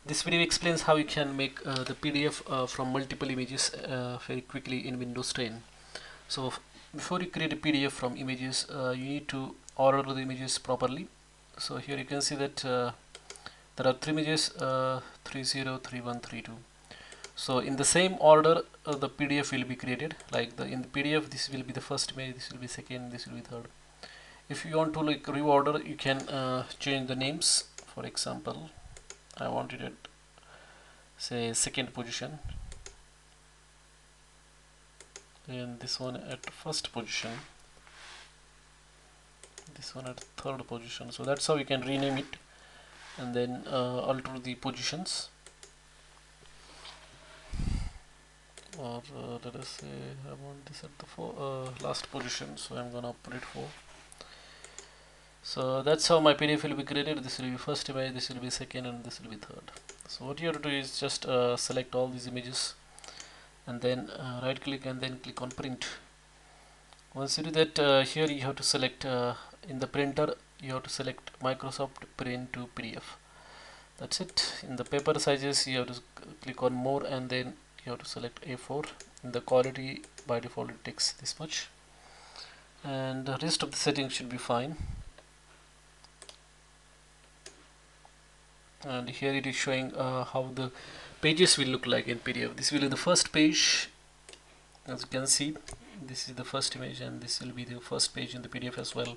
This video explains how you can make the PDF from multiple images very quickly in Windows 10. So before you create a PDF from images, you need to order the images properly. So here you can see that there are three images, 30, 31, 32. So in the same order, the PDF will be created. Like in the PDF, this will be the first image, this will be second, this will be third. If you want to like reorder, you can change the names. For example, I wanted it say second position, and this one at first position, this one at third position. So that's how you can rename it and then alter the positions. Or let us say I want this at the last position, so I'm gonna put it 4. So that's how my PDF will be created. This will be first image, this will be second, and this will be third. So what you have to do is just select all these images and then right click and then click on print. Once you do that, here you have to select in the printer, you have to select Microsoft Print to PDF. That's it. In the paper sizes, you have to click on more and then you have to select A4. In the quality, by default it takes this much, and the rest of the settings should be fine. And here it is showing how the pages will look like in PDF. This will be the first page. As you can see, this is the first image and this will be the first page in the PDF as well.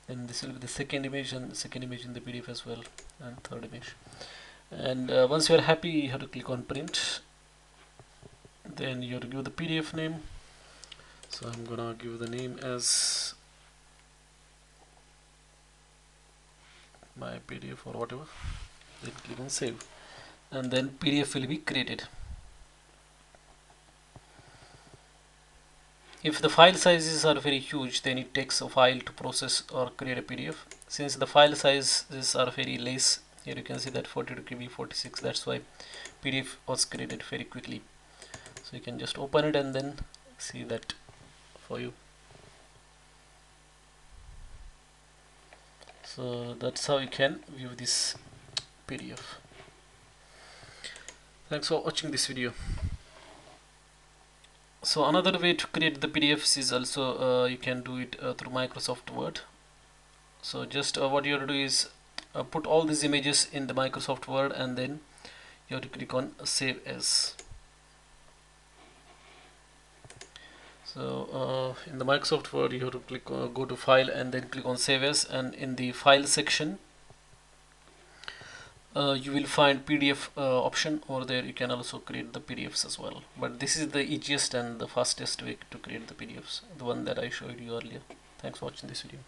Then this will be the second image and the second image in the PDF as well, and third image. And once you are happy, you have to click on print. Then you have to give the PDF name. So I'm gonna give the name as my PDF or whatever. Then click on save, and then PDF will be created. If the file sizes are very huge, then it takes a while to process or create a PDF. Since the file sizes are very less, here you can see that 42 KB, 46, that's why PDF was created very quickly. So you can just open it and then see that for you. So that's how you can view this PDF. Thanks for watching this video. So another way to create the PDFs is also you can do it through Microsoft Word. So just what you have to do is put all these images in the Microsoft Word and then you have to click on save as. So in the Microsoft Word you have to click go to file and then click on save as, and in the file section you will find PDF option over there. You can also create the PDFs as well, but this is the easiest and the fastest way to create the PDFs, the one that I showed you earlier. Thanks for watching this video.